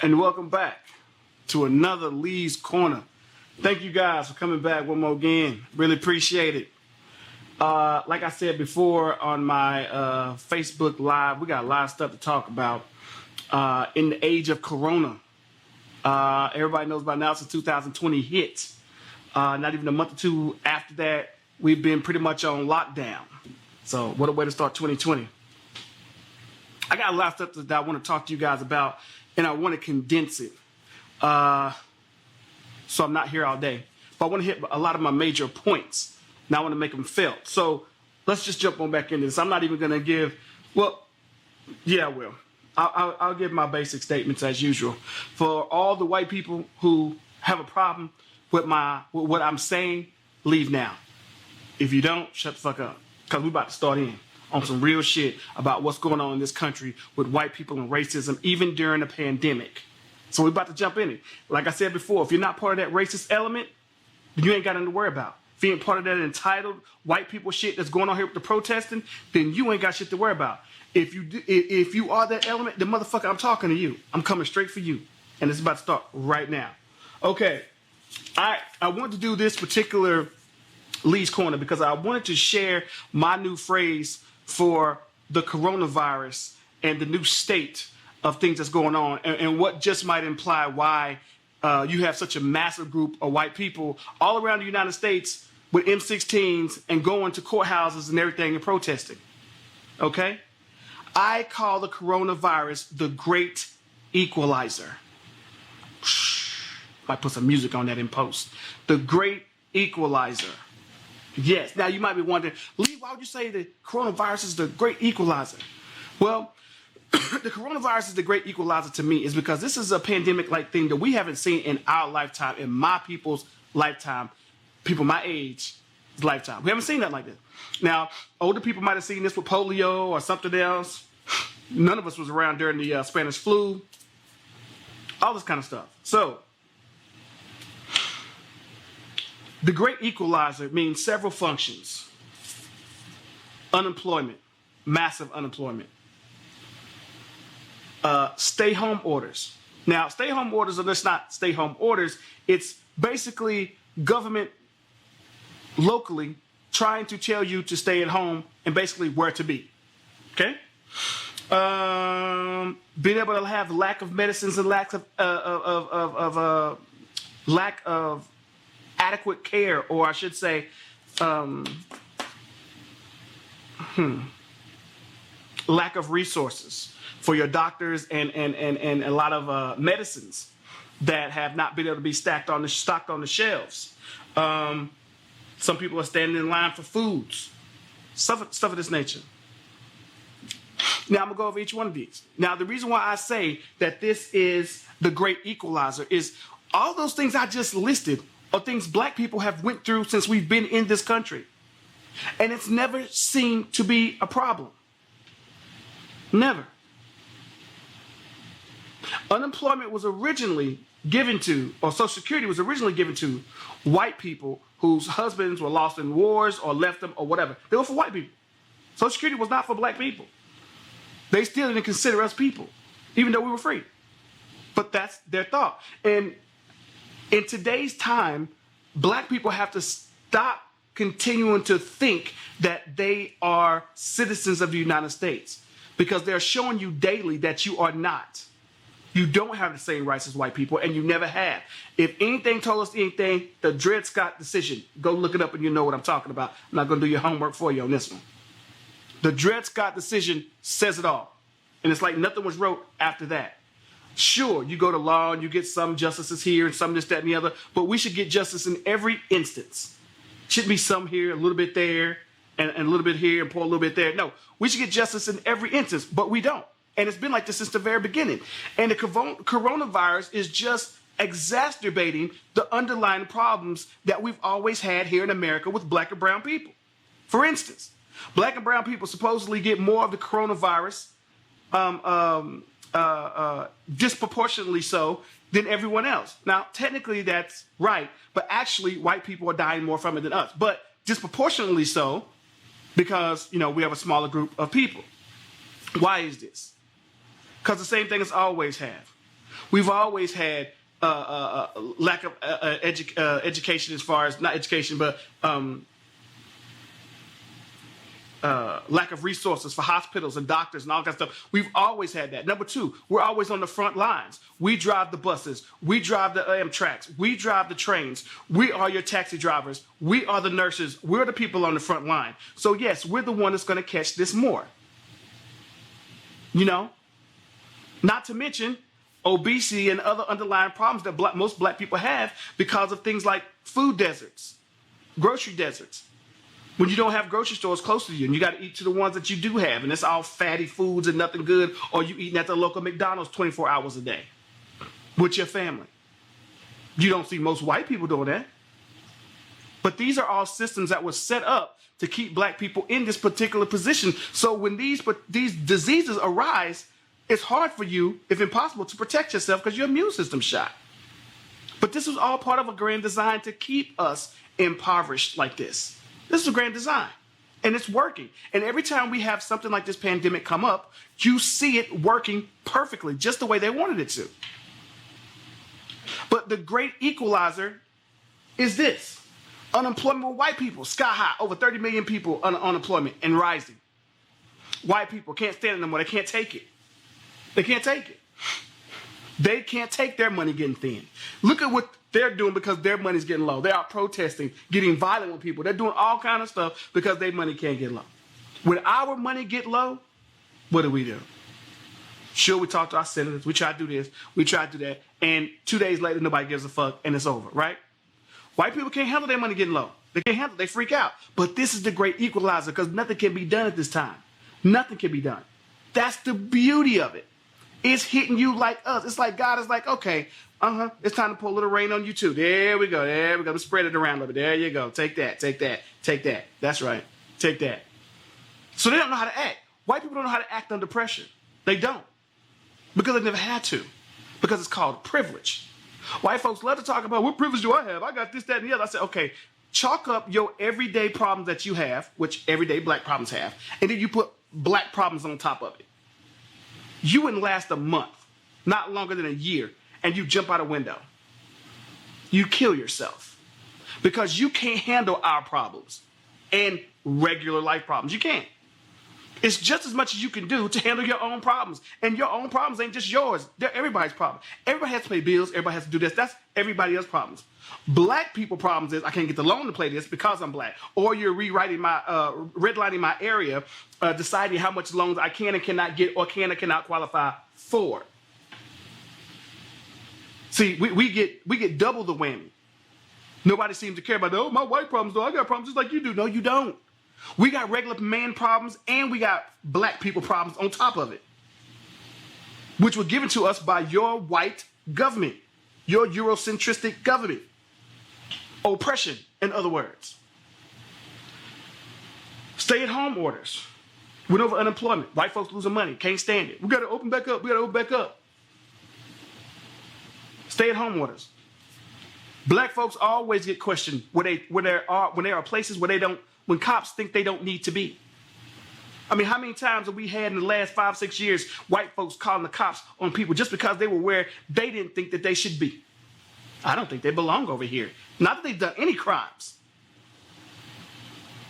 And welcome back to another Lee's Corner. Thank you guys for coming back one more again. Really appreciate it. Like I said before on my Facebook Live, we got a lot of stuff to talk about in the age of Corona. Everybody knows by now since 2020 hit. Not even a month or two after that, we've been pretty much on lockdown. So what a way to start 2020. I got a lot of stuff that I want to talk to you guys about, and I want to condense it. So I'm not here all day. But I want to hit a lot of my major points, and I want to make them felt. So let's just jump on back into this. I'm not even going to give, well, yeah, I will. I'll give my basic statements as usual. For all the white people who have a problem with what I'm saying, leave now. If you don't, shut the fuck up. Because we're about to start in on some real shit about what's going on in this country with white people and racism, even during a pandemic. So we're about to jump in it. Like I said before, if you're not part of that racist element, then you ain't got nothing to worry about. If you ain't part of that entitled white people shit that's going on here with the protesting, then you ain't got shit to worry about. If you are that element, then motherfucker, I'm talking to you. I'm coming straight for you. And it's about to start right now. Okay. I want to do this particular Lee's Corner because I wanted to share my new phrase for the coronavirus and the new state of things that's going on and what just might imply why you have such a massive group of white people all around the United States with M16s and going to courthouses and everything and protesting. Okay? I call the coronavirus the great equalizer. Might put some music on that in post. The great equalizer. Yes. Now you might be wondering, Lee, why would you say the coronavirus is the great equalizer? Well, the coronavirus is the great equalizer to me is because this is a pandemic-like thing that we haven't seen in our lifetime, in my people's lifetime, people my age lifetime. We haven't seen that like this. Now, older people might have seen this with polio or something else. None of us was around during the Spanish flu. All this kind of stuff. So, the great equalizer means several functions. Unemployment, massive unemployment. Stay-home orders. Now, stay-home orders are just not stay-home orders. It's basically government locally trying to tell you to stay at home and basically where to be. Okay? Being able to have lack of medicines and lack of adequate care, or I should say, lack of resources for your doctors and a lot of medicines that have not been able to be stocked on the shelves. Some people are standing in line for foods, stuff of this nature. Now I'm gonna go over each one of these. Now the reason why I say that this is the great equalizer is all those things I just listed are things black people have went through since we've been in this country. And it's never seemed to be a problem. Never. Unemployment was originally given to, or Social Security was originally given to white people whose husbands were lost in wars or left them or whatever. They were for white people. Social Security was not for black people. They still didn't consider us people, even though we were free. But that's their thought. And in today's time, black people have to stop continuing to think that they are citizens of the United States because they're showing you daily that you are not. You don't have the same rights as white people, and you never have. If anything told us anything, the Dred Scott decision, go look it up and you know what I'm talking about. I'm not going to do your homework for you on this one. The Dred Scott decision says it all. And it's like nothing was wrote after that. Sure, you go to law and you get some justices here and some this, that, and the other, but we should get justice in every instance. Shouldn't be some here, a little bit there, and a little bit here, and pour a little bit there. No, we should get justice in every instance, but we don't. And it's been like this since the very beginning. And the coronavirus is just exacerbating the underlying problems that we've always had here in America with black and brown people. For instance, black and brown people supposedly get more of the coronavirus disproportionately so than everyone else. Now, technically that's right, but actually white people are dying more from it than us. But disproportionately so because, you know, we have a smaller group of people. Why is this? Because the same thing as always have. We've always had lack of education, as far as not education, but lack of resources for hospitals and doctors and all that stuff. We've always had that. Number two, we're always on the front lines. We drive the buses. We drive the Amtraks. We drive the trains. We are your taxi drivers. We are the nurses. We're the people on the front line. So yes, we're the one that's going to catch this more. You know? Not to mention obesity and other underlying problems that most black people have because of things like food deserts, grocery deserts. When you don't have grocery stores close to you and you got to eat to the ones that you do have, and it's all fatty foods and nothing good, or you eating at the local McDonald's 24 hours a day with your family. You don't see most white people doing that. But these are all systems that were set up to keep black people in this particular position. So when these diseases arise, it's hard for you, if impossible, to protect yourself because your immune system's shot. But this was all part of a grand design to keep us impoverished like this. This is a grand design, and it's working. And every time we have something like this pandemic come up, you see it working perfectly, just the way they wanted it to. But the great equalizer is this. Unemployment with white people, sky high, over 30 million people unemployment and rising. White people can't stand it anymore. They can't take it. They can't take it. They can't take their money getting thin. Look at what they're doing because their money's getting low. They're out protesting, getting violent with people. They're doing all kind of stuff because their money can't get low. When our money get low, what do? Sure, we talk to our senators. We try to do this. We try to do that. And 2 days later, nobody gives a fuck and it's over, right? White people can't handle their money getting low. They can't handle it. They freak out. But this is the great equalizer because nothing can be done at this time. Nothing can be done. That's the beauty of it. It's hitting you like us. It's like God is like, okay, it's time to pull a little rain on you too. There we go. There we go. Spread it around a little bit. There you go. Take that. Take that. Take that. That's right. Take that. So they don't know how to act. White people don't know how to act under pressure. They don't. Because they never had to. Because it's called privilege. White folks love to talk about, what privilege do I have? I got this, that, and the other. I said, okay, chalk up your everyday problems that you have, which everyday black problems have, and then you put black problems on top of it. You wouldn't last a month, not longer than a year, and you jump out a window. You kill yourself because you can't handle our problems and regular life problems. You can't. It's just as much as you can do to handle your own problems. And your own problems ain't just yours. They're everybody's problem. Everybody has to pay bills. Everybody has to do this. That's everybody else's problems. Black people problems is I can't get the loan to play this because I'm black. Or you're rewriting my, redlining my area, deciding how much loans I can and cannot get or can and cannot qualify for. See, we get double the whammy. Nobody seems to care about, oh, my white problems, though. I got problems just like you do. No, you don't. We got regular man problems and we got black people problems on top of it, which were given to us by your white government, your Eurocentristic government. Oppression, in other words. Stay-at-home orders. Went over unemployment. White folks losing money. Can't stand it. We got to open back up. We got to open back up. Stay-at-home orders. Black folks always get questioned when there are places where they don't, when cops think they don't need to be. I mean, how many times have we had in the last 5-6 years white folks calling the cops on people just because they were where they didn't think that they should be? I don't think they belong over here. Not that they've done any crimes.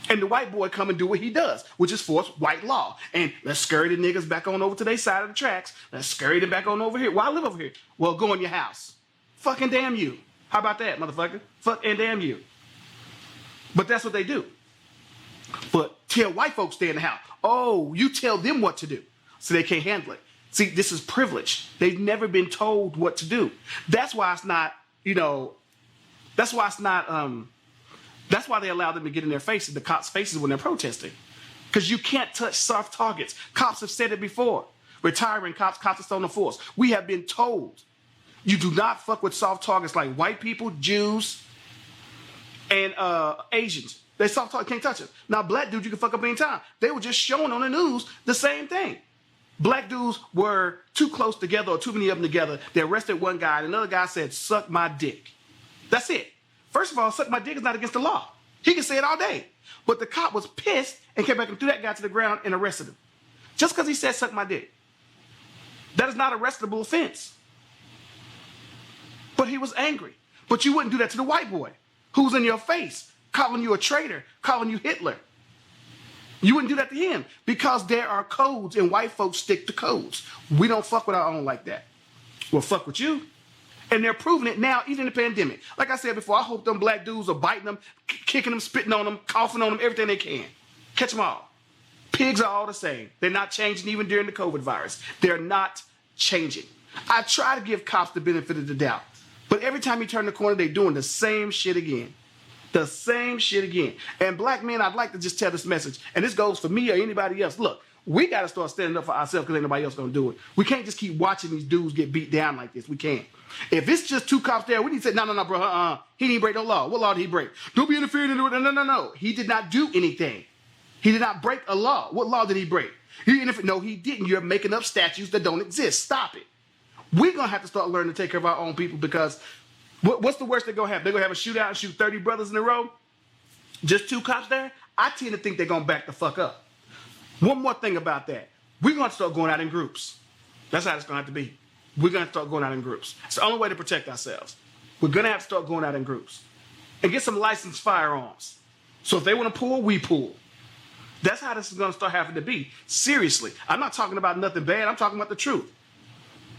And the white boy come and do what he does, which is force white law. And let's scurry the niggas back on over to their side of the tracks. Let's scurry them back on over here. Well, I live over here. Well, go in your house. Fucking damn you. How about that, motherfucker? Fuck and damn you. But that's what they do. But tell white folks stay in the house. Oh, you tell them what to do. So they can't handle it. See, this is privilege. They've never been told what to do. That's why it's not, that's why they allow them to get in their faces, the cops' faces when they're protesting. Because you can't touch soft targets. Cops have said it before. Retiring cops, cops are still on the force. We have been told you do not fuck with soft targets like white people, Jews, and Asians. They soft target, can't touch it. Now, black dudes, you can fuck up anytime. They were just showing on the news the same thing. Black dudes were too close together or too many of them together. They arrested one guy and another guy said, suck my dick. That's it. First of all, suck my dick is not against the law. He can say it all day. But the cop was pissed and came back and threw that guy to the ground and arrested him. Just because he said suck my dick. That is not an arrestable offense. but he was angry. But you wouldn't do that to the white boy who's in your face, calling you a traitor, calling you Hitler. You wouldn't do that to him because there are codes and white folks stick to codes. We don't fuck with our own like that. We'll fuck with you. And they're proving it now, even in the pandemic. Like I said before, I hope them black dudes are biting them, kicking them, spitting on them, coughing on them, everything they can. Catch them all. Pigs are all the same. They're not changing even during the COVID virus. They're not changing. I try to give cops the benefit of the doubt. But every time you turn the corner, they're doing the same shit again. The same shit again. And black men, I'd like to just tell this message. And this goes for me or anybody else. Look, we got to start standing up for ourselves because ain't nobody else going to do it. We can't just keep watching these dudes get beat down like this. We can't. If it's just two cops there, we need to say, no, bro, he didn't break no law. What law did he break? Don't be interfering into it. No. He did not do anything. He did not break a law. What law did he break? No, he didn't. You're making up statutes that don't exist. Stop it. We're going to have to start learning to take care of our own people because what's the worst they're going to have? They're going to have a shootout and shoot 30 brothers in a row? Just two cops there? I tend to think they're going to back the fuck up. One more thing about that. We're going to start going out in groups. That's how it's going to have to be. We're going to start going out in groups. It's the only way to protect ourselves. We're going to have to start going out in groups and get some licensed firearms. So if they want to pull, we pull. That's how this is going to start having to be. Seriously. I'm not talking about nothing bad. I'm talking about the truth.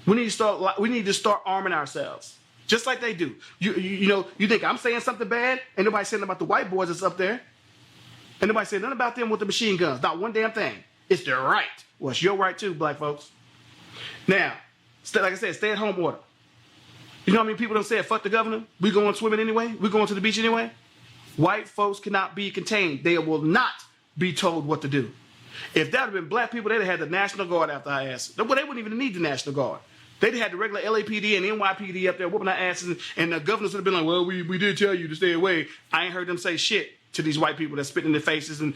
We need to start arming ourselves. Just like they do. You think I'm saying something bad? Ain't nobody saying about the white boys that's up there. Ain't nobody saying nothing about them with the machine guns. Not one damn thing. It's their right. Well, it's your right too, black folks. Now, like I said, stay at home order. You know how many people don't say, fuck the governor? We going swimming anyway? We going to the beach anyway? White folks cannot be contained. They will not be told what to do. If that had been black people, they'd have had the National Guard after our asses. Well, they wouldn't even need the National Guard. They'd had the regular LAPD and NYPD up there whooping our asses, and the governors would have been like, well, we did tell you to stay away. I ain't heard them say shit to these white people that spit in their faces and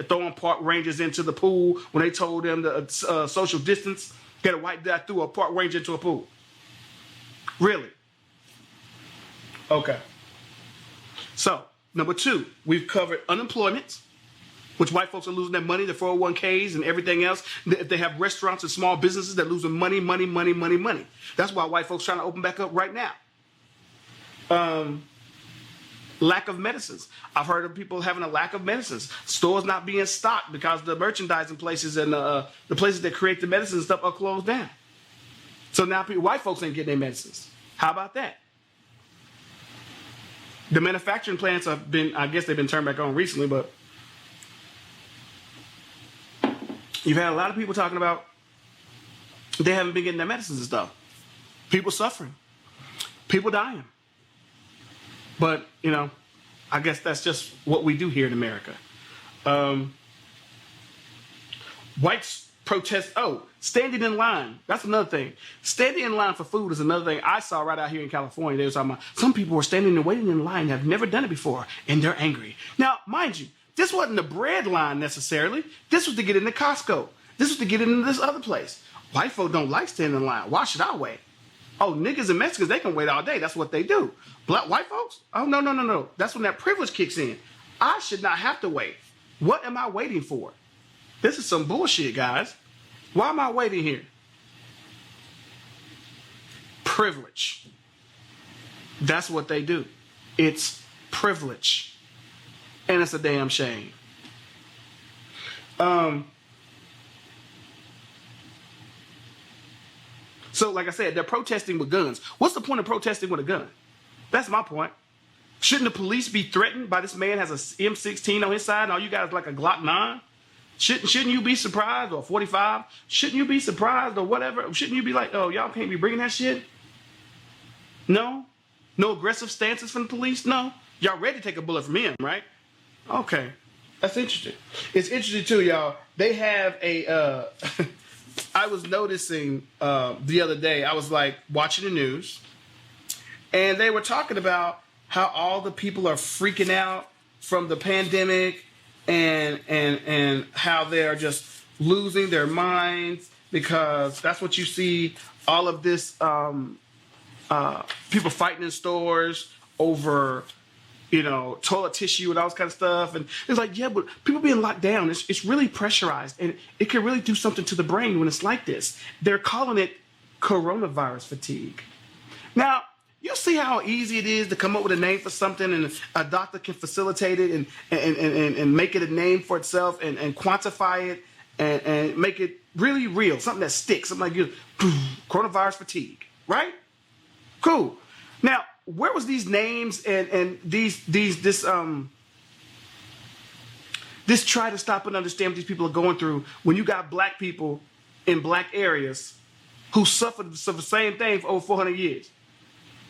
throwing park rangers into the pool when they told them to social distance. Get a white guy threw a park ranger into a pool. Really? Okay. So, number 2, we've covered unemployment, which white folks are losing their money, their 401ks and everything else. If they have restaurants and small businesses, they're losing money. That's why white folks trying to open back up right now. Lack of medicines. I've heard of people having a lack of medicines. Stores not being stocked because the merchandising places and the places that create the medicine and stuff are closed down. So now white folks ain't getting their medicines. How about that? The manufacturing plants have been, I guess they've been turned back on recently, but you've had a lot of people talking about they haven't been getting their medicines and stuff. People suffering. People dying. But, I guess that's just what we do here in America. Whites protest. Oh, standing in line. That's another thing. Standing in line for food is another thing I saw right out here in California. They were talking about some people were standing and waiting in line, have never done it before, and they're angry. Now, mind you, this wasn't the bread line necessarily. This was to get into Costco. This was to get into this other place. White folk don't like standing in line. Why should I wait? Oh, niggas and Mexicans, they can wait all day. That's what they do. White folks? Oh, no. That's when that privilege kicks in. I should not have to wait. What am I waiting for? This is some bullshit, guys. Why am I waiting here? Privilege. That's what they do. It's privilege. And it's a damn shame. So, like I said, they're protesting with guns. What's the point of protesting with a gun? That's my point. Shouldn't the police be threatened by this man has a M16 on his side and all you got is like a Glock 9? Shouldn't you be surprised, or 45? Shouldn't you be surprised or whatever? Shouldn't you be like, oh, y'all can't be bringing that shit? No? No aggressive stances from the police? No? Y'all ready to take a bullet from him, right? Okay. That's interesting. It's interesting too, y'all. They have a... I was noticing the other day, I was like watching the news, and they were talking about how all the people are freaking out from the pandemic and how they're just losing their minds because that's what you see, all of this people fighting in stores over toilet tissue and all this kind of stuff. And it's like, yeah, but people being locked down, it's really pressurized. And it can really do something to the brain when it's like this. They're calling it coronavirus fatigue. Now, you see how easy it is to come up with a name for something, and a doctor can facilitate it and make it a name for itself and quantify it and make it really real, something that sticks, something like coronavirus fatigue, right? Cool. Now, where was these names and this try to stop and understand what these people are going through when you got black people in black areas who suffered the same thing for over 400 years?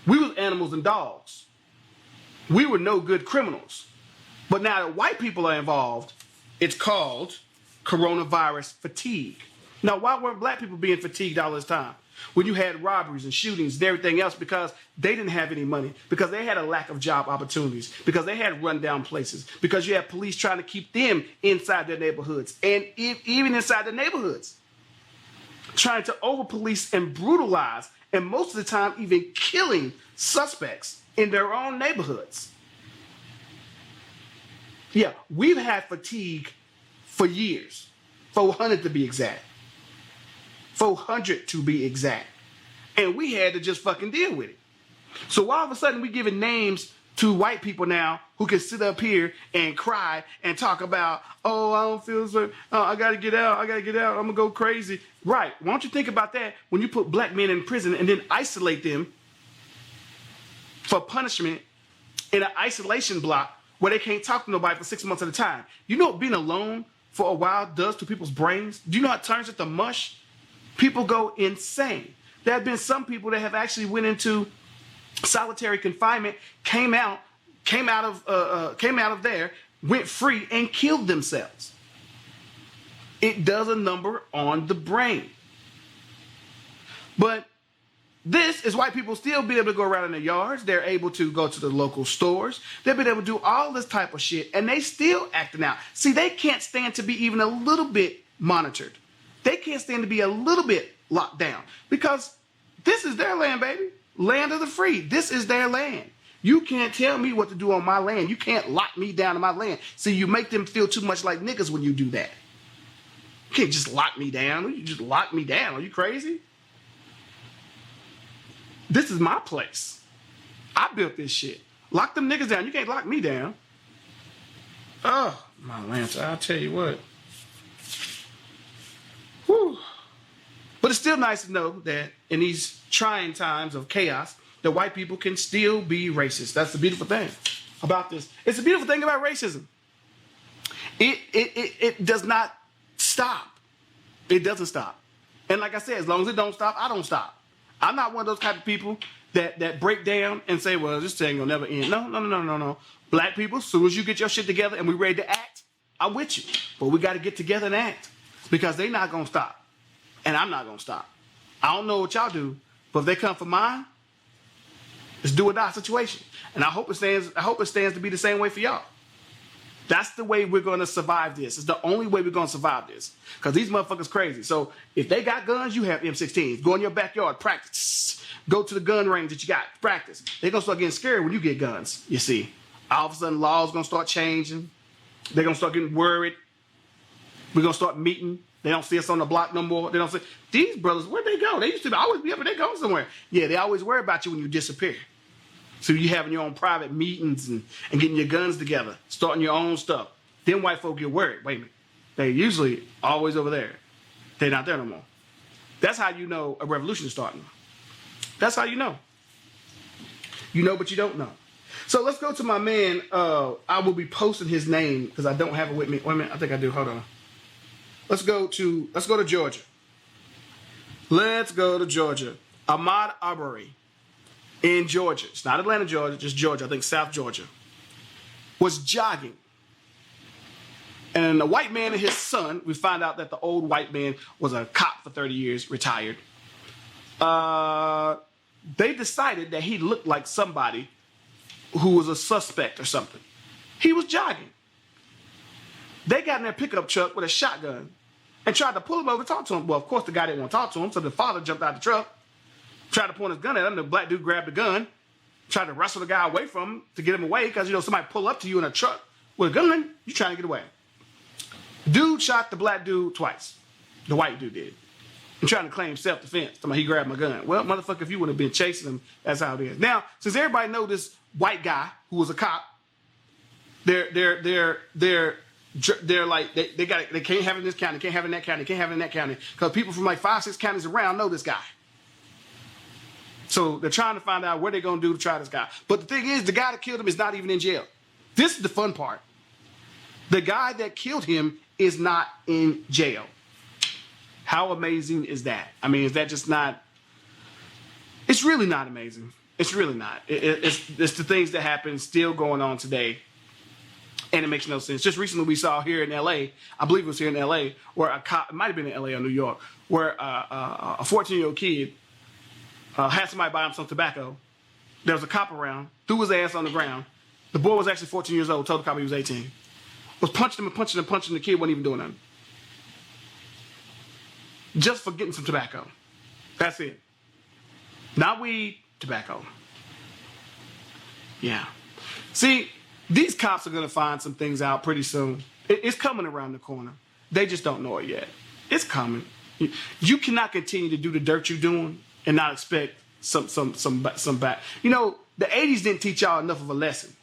We were animals and dogs. We were no good criminals. But now that white people are involved, it's called coronavirus fatigue. Now, why weren't black people being fatigued all this time? When you had robberies and shootings and everything else, because they didn't have any money, because they had a lack of job opportunities, because they had rundown places, because you had police trying to keep them inside their neighborhoods, and even inside the neighborhoods, trying to over-police and brutalize, and most of the time even killing suspects in their own neighborhoods. Yeah, we've had fatigue for years, 400 to be exact. 400 to be exact. And we had to just fucking deal with it. So all of a sudden we giving names to white people now who can sit up here and cry and talk about, oh, I don't feel so, I gotta get out, I'm gonna go crazy. Right, why don't you think about that when you put black men in prison and then isolate them for punishment in an isolation block where they can't talk to nobody for 6 months at a time. You know what being alone for a while does to people's brains? Do you know how it turns it to mush? People go insane. There have been some people that have actually went into solitary confinement, came out of there, went free, and killed themselves. It does a number on the brain. But this is why people still be able to go around in their yards. They're able to go to the local stores. They've been able to do all this type of shit, and they still acting out. See, they can't stand to be even a little bit monitored. They can't stand to be a little bit locked down because this is their land, baby. Land of the free. This is their land. You can't tell me what to do on my land. You can't lock me down in my land. See, you make them feel too much like niggas when you do that. You can't just lock me down. You just lock me down. Are you crazy? This is my place. I built this shit. Lock them niggas down. You can't lock me down. Oh, my Lance, I'll tell you what. Whew. But it's still nice to know that in these trying times of chaos, that white people can still be racist. That's the beautiful thing about this. It's a beautiful thing about racism. It does not stop. It doesn't stop. And like I said, as long as it don't stop, I don't stop. I'm not one of those type of people that break down and say, well, this thing will never end. No. Black people, as soon as you get your shit together and we ready to act, I'm with you. But we got to get together and act because they not going to stop. And I'm not going to stop. I don't know what y'all do, but if they come for mine, it's do or die situation. And I hope it stands to be the same way for y'all. That's the way we're going to survive this. It's the only way we're going to survive this. Because these motherfuckers crazy. So if they got guns, you have M16s. Go in your backyard, practice. Go to the gun range that you got, practice. They're going to start getting scared when you get guns, you see. All of a sudden, laws going to start changing. They're going to start getting worried. We're going to start meeting. They don't see us on the block no more. They don't say, these brothers, where'd they go? They used to always be up and they go somewhere. Yeah, they always worry about you when you disappear. So you having your own private meetings and getting your guns together, starting your own stuff. Then white folk get worried. Wait a minute. They usually always over there. They're not there no more. That's how you know a revolution is starting. That's how you know. You know, but you don't know. So let's go to my man. I will be posting his name because I don't have it with me. Wait a minute. I think I do. Hold on. Let's go to Georgia. Let's go to Georgia. Ahmaud Arbery in Georgia. It's not Atlanta, Georgia, just Georgia. I think South Georgia. Was jogging. And a white man and his son, we find out that the old white man was a cop for 30 years, retired. They decided that he looked like somebody who was a suspect or something. He was jogging. They got in their pickup truck with a shotgun and tried to pull him over to talk to him. Well, of course, the guy didn't want to talk to him, so the father jumped out the truck, tried to point his gun at him. The black dude grabbed the gun, tried to wrestle the guy away from him to get him away because, you know, somebody pull up to you in a truck with a gun, you trying to get away. Dude shot the black dude twice. The white dude did. and trying to claim self-defense. He grabbed my gun. Well, motherfucker, if you would have been chasing him, that's how it is. Now, since everybody know this white guy who was a cop, they're like they can't have it in this county, can't have it in that county, can't have it in that county, because people from like 5-6 counties around know this guy. So they're trying to find out what they're gonna do to try this guy. But the thing is, the guy that killed him is not even in jail. This is the fun part. The guy that killed him is not in jail. How amazing is that? I mean, is that just not? It's really not amazing. It's really not. It's the things that happen still going on today. And it makes no sense. Just recently we saw here in L.A., I believe it was here in L.A., where a cop, it might have been in L.A. or New York, where a 14-year-old kid had somebody buy him some tobacco. There was a cop around, threw his ass on the ground. The boy was actually 14 years old, told the cop he was 18. Was punching him and punching him and punching. The kid wasn't even doing nothing. Just for getting some tobacco. That's it. Not weed, tobacco. Yeah. See, these cops are going to find some things out pretty soon. It's coming around the corner. They just don't know it yet. It's coming. You cannot continue to do the dirt you're doing and not expect some back. You know, the 80s didn't teach y'all enough of a lesson.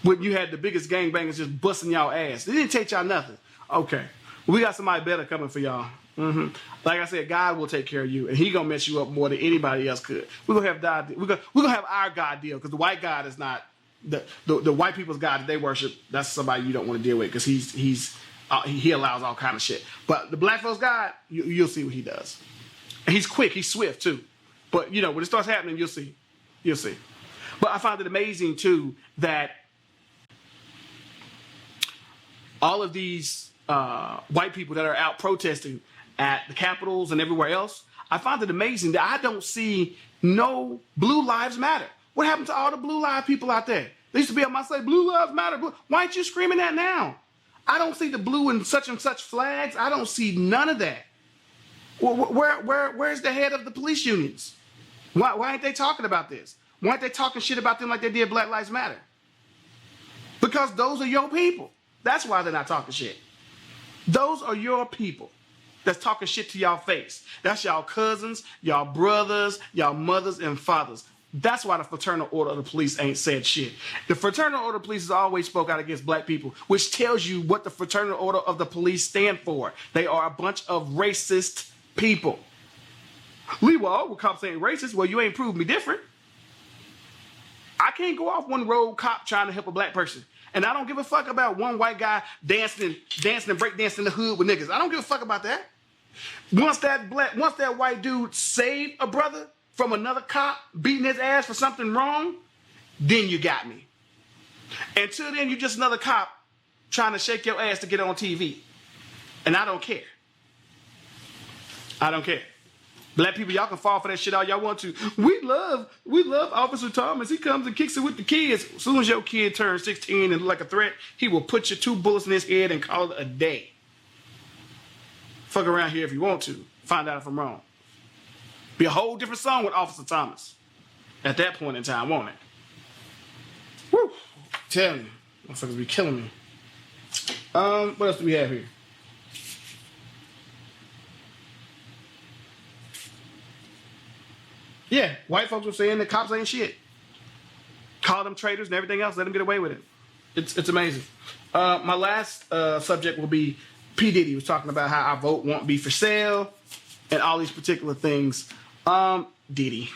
When you had the biggest gangbangers just busting y'all ass. They didn't teach y'all nothing. Okay. We got somebody better coming for y'all. Like I said, God will take care of you, and He gonna mess you up more than anybody else could. We're gonna have God. We're gonna have our God deal, because the white God is not the white people's God that they worship. That's somebody you don't want to deal with, because he allows all kind of shit. But the black folks God, you'll see what He does, and He's quick, He's swift too. But you know, when it starts happening, you'll see. But I find it amazing too that all of these white people that are out protesting at the Capitals and everywhere else, I find it amazing that I don't see no Blue Lives Matter. What happened to all the Blue Lives people out there? They used to be on my side, Blue Lives Matter. Why aren't you screaming that now? I don't see the blue and such flags. I don't see none of that. Where's the head of the police unions? Why ain't they talking about this? Why aren't they talking shit about them like they did Black Lives Matter? Because those are your people. That's why they're not talking shit. Those are your people that's talking shit to y'all face. That's y'all cousins, y'all brothers, y'all mothers and fathers. That's why the Fraternal Order of the Police ain't said shit. The Fraternal Order of the Police has always spoke out against black people, which tells you what the Fraternal Order of the Police stand for. They are a bunch of racist people. Well, cops ain't racist. Well, you ain't proved me different. I can't go off one road cop trying to help a black person. And I don't give a fuck about one white guy dancing and breakdancing in the hood with niggas. I don't give a fuck about that. Once that white dude saved a brother from another cop beating his ass for something wrong, then you got me. Until then, you're just another cop trying to shake your ass to get on TV. And I don't care. I don't care. Black people, y'all can fall for that shit all y'all want to. We love Officer Thomas. He comes and kicks it with the kids. As soon as your kid turns 16 and look like a threat, he will put your 2 bullets in his head and call it a day. Fuck around here if you want to. Find out if I'm wrong. Be a whole different song with Officer Thomas at that point in time, won't it? Woo! Tell me. Motherfuckers be killing me. What else do we have here? Yeah, white folks were saying that cops ain't shit. Call them traitors and everything else. Let them get away with it. It's amazing. My last subject will be P. Diddy was talking about how our vote won't be for sale and all these particular things. Diddy.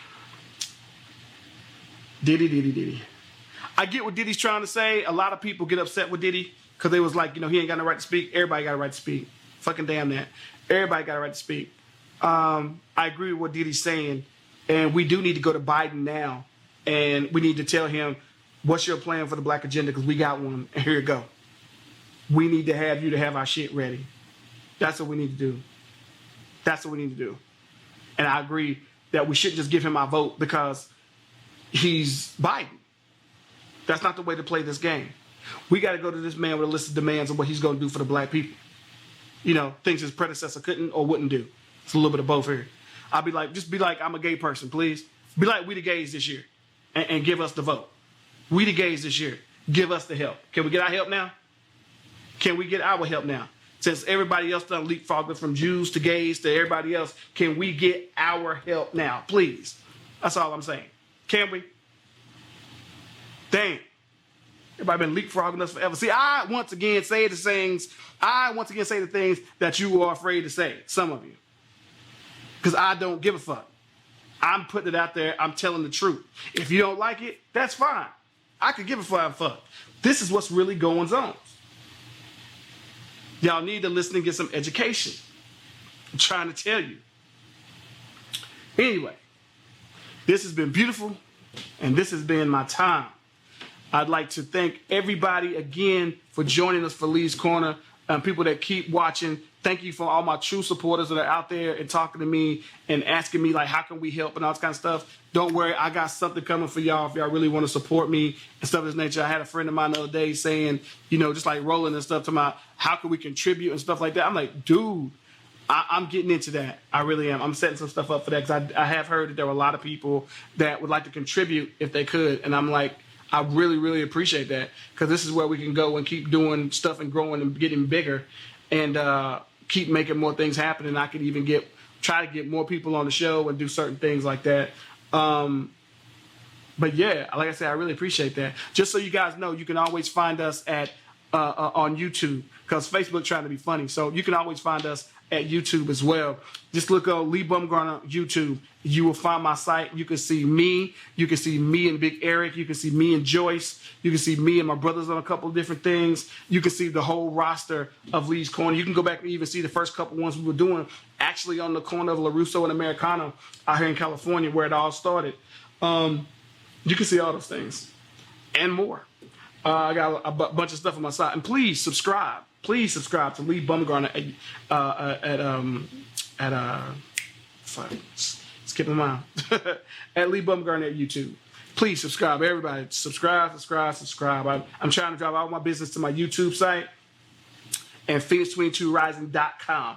I get what Diddy's trying to say. A lot of people get upset with Diddy because they was like, he ain't got no right to speak. Everybody got a right to speak. Fucking damn that. Everybody got a right to speak. I agree with what Diddy's saying. And we do need to go to Biden now. And we need to tell him, what's your plan for the black agenda? Because we got one. And here you go. We need to have you to have our shit ready. That's what we need to do. And I agree that we shouldn't just give him our vote because he's Biden. That's not the way to play this game. We got to go to this man with a list of demands of what he's going to do for the black people. Things his predecessor couldn't or wouldn't do. It's a little bit of both here. I'll be like, just be like, I'm a gay person, please. Be like, we the gays this year and give us the vote. We the gays this year. Give us the help. Can we get our help now? Can we get our help now? Since everybody else done leapfrogged from Jews to gays to everybody else, can we get our help now, please? That's all I'm saying. Can we? Damn. Everybody been leapfrogging us forever. See, I once again say the things that you are afraid to say, some of you. Because I don't give a fuck. I'm putting it out there. I'm telling the truth. If you don't like it, that's fine. I could give a flying fuck. This is what's really going on. Y'all need to listen and get some education. I'm trying to tell you. Anyway, this has been beautiful, and this has been my time. I'd like to thank everybody again for joining us for Lee's Corner. People that keep watching, thank you for all my true supporters that are out there and talking to me and asking me, like, how can we help and all this kind of stuff. Don't worry, I got something coming for y'all if y'all really want to support me and stuff of this nature. I had a friend of mine the other day saying, you know, just like rolling and stuff, to my how can we contribute and stuff like that. I'm like, dude, I'm getting into that. I really am. I'm setting some stuff up for that because I have heard that there were a lot of people that would like to contribute if they could. And I'm like, I really, really appreciate that because this is where we can go and keep doing stuff and growing and getting bigger and keep making more things happen. And I could even try to get more people on the show and do certain things like that. But yeah, like I said, I really appreciate that. Just so you guys know, you can always find us at on YouTube because Facebook trying to be funny. So you can always find us at YouTube as well. Just look on Lee Bumgarner YouTube. You will find my site. You can see me. You can see me and Big Eric. You can see me and Joyce. You can see me and my brothers on a couple of different things. You can see the whole roster of Lee's Corner. You can go back and even see the first couple ones we were doing actually on the corner of LaRusso and Americana out here in California where it all started. You can see all those things and more. I got a bunch of stuff on my site. And please subscribe. Please subscribe to Lee Bumgarner skipping my mind. At Lee Bumgarner at YouTube. Please subscribe. Everybody, subscribe. I'm trying to drive all my business to my YouTube site and Phoenix22rising.com.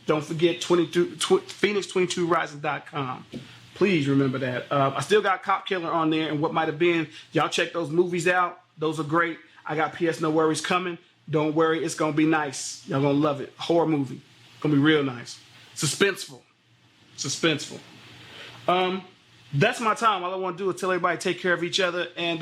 Don't forget Phoenix22rising.com. Please remember that. I still got Cop Killer on there and What Might Have Been. Y'all check those movies out. Those are great. I got P.S. No Worries coming. Don't worry, it's going to be nice. Y'all going to love it. Horror movie. Going to be real nice. Suspenseful. That's my time. All I want to do is tell everybody to take care of each other and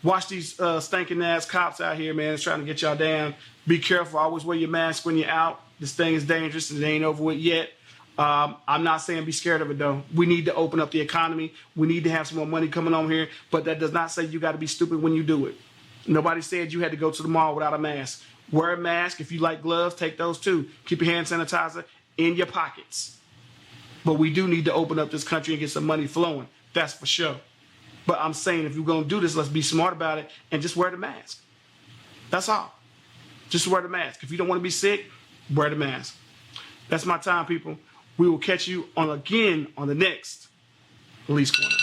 watch these stinking ass cops out here, man. It's trying to get y'all down. Be careful. Always wear your mask when you're out. This thing is dangerous and it ain't over with yet. I'm not saying be scared of it, though. We need to open up the economy. We need to have some more money coming on here. But that does not say you got to be stupid when you do it. Nobody said you had to go to the mall without a mask. Wear a mask. If you like gloves, take those too. Keep your hand sanitizer in your pockets. But we do need to open up this country and get some money flowing. That's for sure. But I'm saying if you're going to do this, let's be smart about it and just wear the mask. That's all. Just wear the mask. If you don't want to be sick, wear the mask. That's my time, people. We will catch you again on the next Lee's Corner.